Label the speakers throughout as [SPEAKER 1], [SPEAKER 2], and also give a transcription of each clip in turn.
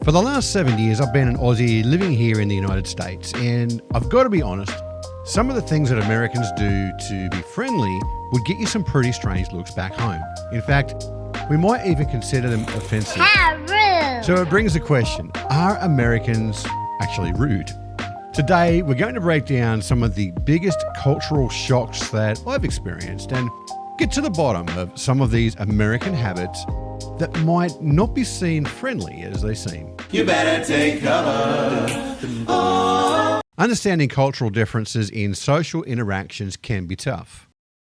[SPEAKER 1] For the last 7 years, I've been an Aussie living here in the United States, and I've got to be honest, some of the things that Americans do to be friendly would get you some pretty strange looks back home. In fact, we might even consider them offensive.
[SPEAKER 2] How rude!
[SPEAKER 1] So it brings the question, are Americans actually rude? Today, we're going to break down some of the biggest cultural shocks that I've experienced and get to the bottom of some of these American habits that might not be seen friendly as they seem.
[SPEAKER 3] You better take cover. Oh.
[SPEAKER 1] Understanding cultural differences in social interactions can be tough.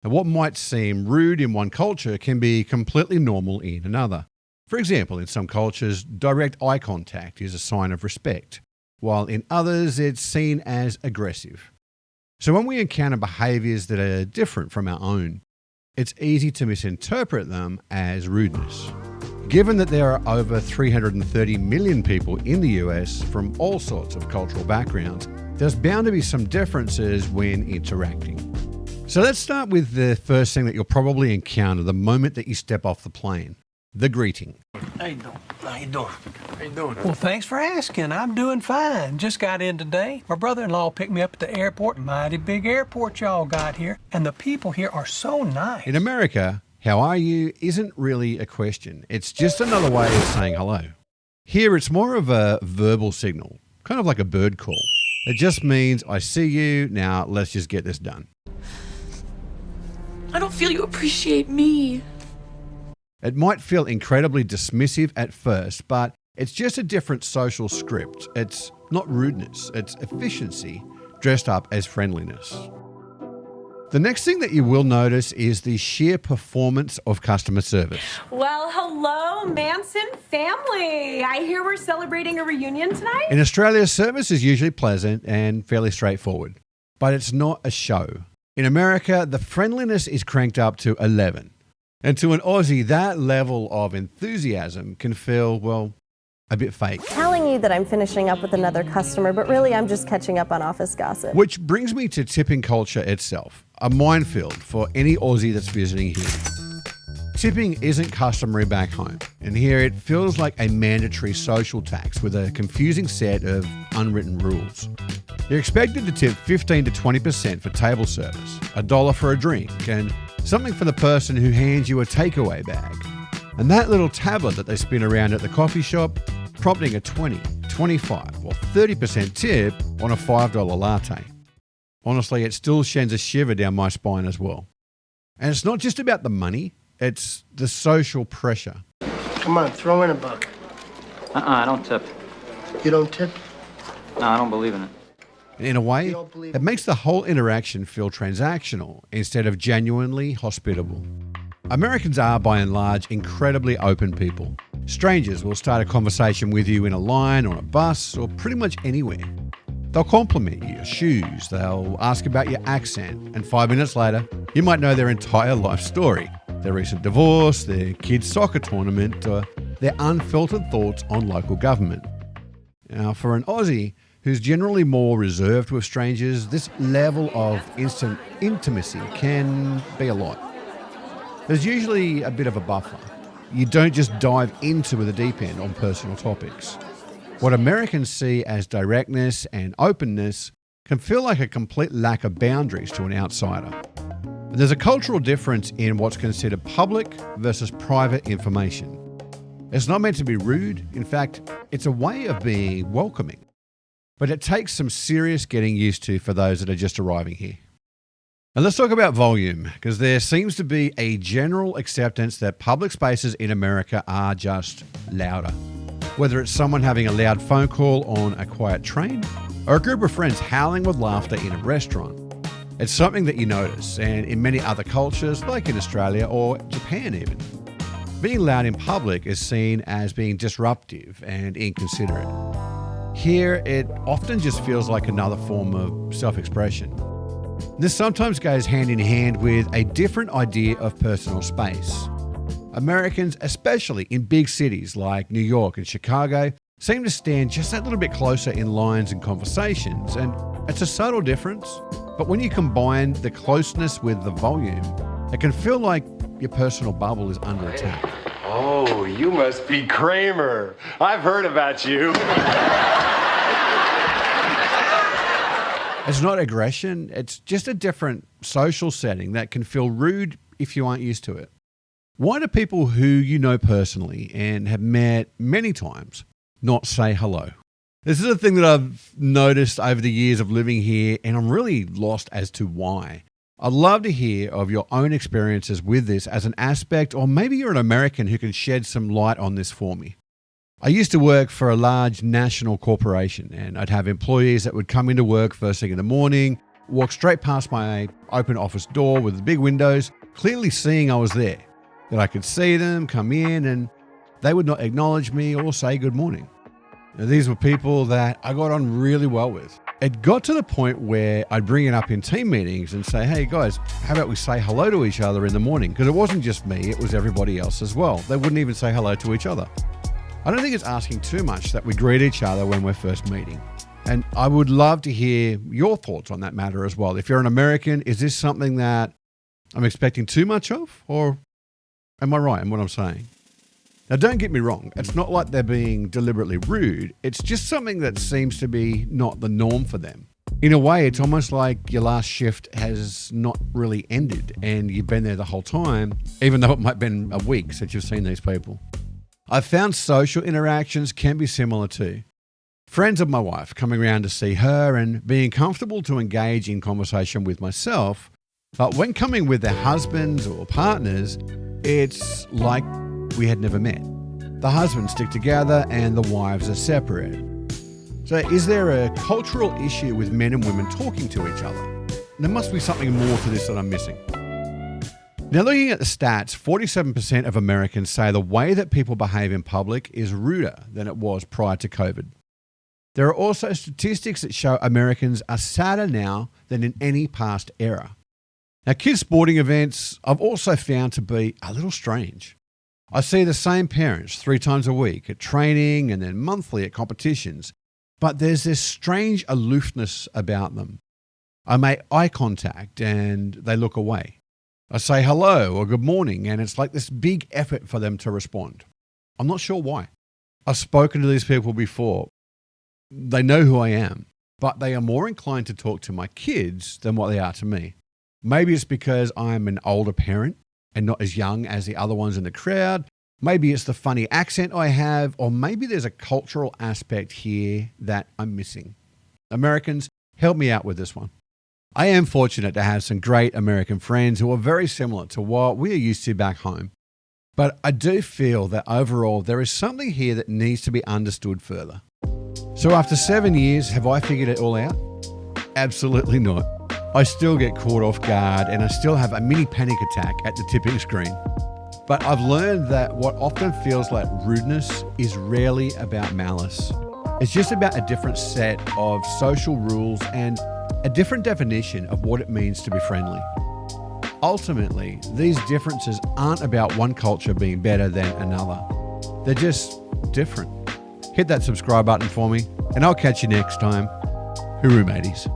[SPEAKER 1] And what might seem rude in one culture can be completely normal in another. For example, in some cultures, direct eye contact is a sign of respect, while in others it's seen as aggressive. So when we encounter behaviours that are different from our own, it's easy to misinterpret them as rudeness. Given that there are over 330 million people in the US from all sorts of cultural backgrounds, there's bound to be some differences when interacting. So let's start with the first thing that you'll probably encounter the moment that you step off the plane, the greeting.
[SPEAKER 4] How you doing? How you doing? How you doing? Well, thanks for asking. I'm doing fine. Just got in today. My brother-in-law picked me up at the airport. Mighty big airport y'all got here. And the people here are so nice.
[SPEAKER 1] In America, how are you isn't really a question. It's just another way of saying hello. Here, it's more of a verbal signal, kind of like a bird call. It just means, I see you, now let's just get this done.
[SPEAKER 5] I don't feel you appreciate me.
[SPEAKER 1] It might feel incredibly dismissive at first, but it's just a different social script. It's not rudeness, it's efficiency dressed up as friendliness. The next thing that you will notice is the sheer performance of customer service.
[SPEAKER 6] Well, hello, Manson family. I hear we're celebrating a reunion tonight.
[SPEAKER 1] In Australia, service is usually pleasant and fairly straightforward, but it's not a show. In America, the friendliness is cranked up to 11. And to an Aussie, that level of enthusiasm can feel, well, a bit fake.
[SPEAKER 7] Telling you that I'm finishing up with another customer, but really I'm just catching up on office gossip.
[SPEAKER 1] Which brings me to tipping culture itself, a minefield for any Aussie that's visiting here. Tipping isn't customary back home, and here it feels like a mandatory social tax with a confusing set of unwritten rules. You're expected to tip 15 to 20% for table service, $1 for a drink, and something for the person who hands you a takeaway bag. And that little tablet that they spin around at the coffee shop, prompting a 20, 25 or 30% tip on a $5 latte. Honestly, it still sends a shiver down my spine as well. And it's not just about the money, it's the social pressure.
[SPEAKER 8] Come on, throw in a buck.
[SPEAKER 9] I don't tip.
[SPEAKER 8] You don't tip?
[SPEAKER 9] No, I don't believe in it.
[SPEAKER 1] In a way, it makes the whole interaction feel transactional instead of genuinely hospitable. Americans are, by and large, incredibly open people. Strangers will start a conversation with you in a line, on a bus, or pretty much anywhere. They'll compliment your shoes, they'll ask about your accent, and 5 minutes later, you might know their entire life story, their recent divorce, their kids' soccer tournament, or their unfiltered thoughts on local government. Now, for an Aussie who's generally more reserved with strangers, this level of instant intimacy can be a lot. There's usually a bit of a buffer. You don't just dive into the deep end on personal topics. What Americans see as directness and openness can feel like a complete lack of boundaries to an outsider. There's a cultural difference in what's considered public versus private information. It's not meant to be rude. In fact, it's a way of being welcoming. But it takes some serious getting used to for those that are just arriving here. And let's talk about volume, because there seems to be a general acceptance that public spaces in America are just louder. Whether it's someone having a loud phone call on a quiet train or a group of friends howling with laughter in a restaurant, it's something that you notice, and in many other cultures, like in Australia or Japan even. Being loud in public is seen as being disruptive and inconsiderate. Here, it often just feels like another form of self-expression. This sometimes goes hand in hand with a different idea of personal space. Americans, especially in big cities like New York and Chicago, seem to stand just that little bit closer in lines and conversations, and it's a subtle difference, but when you combine the closeness with the volume, it can feel like your personal bubble is under attack.
[SPEAKER 2] Oh, you must be Kramer. I've heard about you.
[SPEAKER 1] It's not aggression, it's just a different social setting that can feel rude if you aren't used to it. Why do people who you know personally and have met many times not say hello? This is a thing that I've noticed over the years of living here, and I'm really lost as to why. I'd love to hear of your own experiences with this as an aspect, or maybe you're an American who can shed some light on this for me. I used to work for a large national corporation, and I'd have employees that would come into work first thing in the morning, walk straight past my open office door with the big windows, clearly seeing I was there, that I could see them come in and they would not acknowledge me or say good morning. Now, these were people that I got on really well with. It got to the point where I'd bring it up in team meetings and say, hey guys, how about we say hello to each other in the morning? Because it wasn't just me, it was everybody else as well. They wouldn't even say hello to each other. I don't think it's asking too much that we greet each other when we're first meeting. And I would love to hear your thoughts on that matter as well. If you're an American, is this something that I'm expecting too much of? Or am I right in what I'm saying? Now, don't get me wrong. It's not like they're being deliberately rude. It's just something that seems to be not the norm for them. In a way, it's almost like your last shift has not really ended and you've been there the whole time, even though it might have been a week since you've seen these people. I've found social interactions can be similar too. Friends of my wife coming around to see her and being comfortable to engage in conversation with myself, but when coming with their husbands or partners, it's like we had never met. The husbands stick together and the wives are separated. So is there a cultural issue with men and women talking to each other? There must be something more to this that I'm missing. Now, looking at the stats, 47% of Americans say the way that people behave in public is ruder than it was prior to COVID. There are also statistics that show Americans are sadder now than in any past era. Now, kids' sporting events I've also found to be a little strange. I see the same parents 3 times a week at training and then monthly at competitions, but there's this strange aloofness about them. I make eye contact and they look away. I say hello or good morning, and it's like this big effort for them to respond. I'm not sure why. I've spoken to these people before. They know who I am, but they are more inclined to talk to my kids than what they are to me. Maybe it's because I'm an older parent and not as young as the other ones in the crowd. Maybe it's the funny accent I have, or maybe there's a cultural aspect here that I'm missing. Americans, help me out with this one. I am fortunate to have some great American friends who are very similar to what we are used to back home. But I do feel that overall there is something here that needs to be understood further. So after 7 years, have I figured it all out? Absolutely not. I still get caught off guard and I still have a mini panic attack at the tipping screen. But I've learned that what often feels like rudeness is rarely about malice. It's just about a different set of social rules and a different definition of what it means to be friendly. Ultimately, these differences aren't about one culture being better than another. They're just different. Hit that subscribe button for me, and I'll catch you next time. Hooroo, mateys.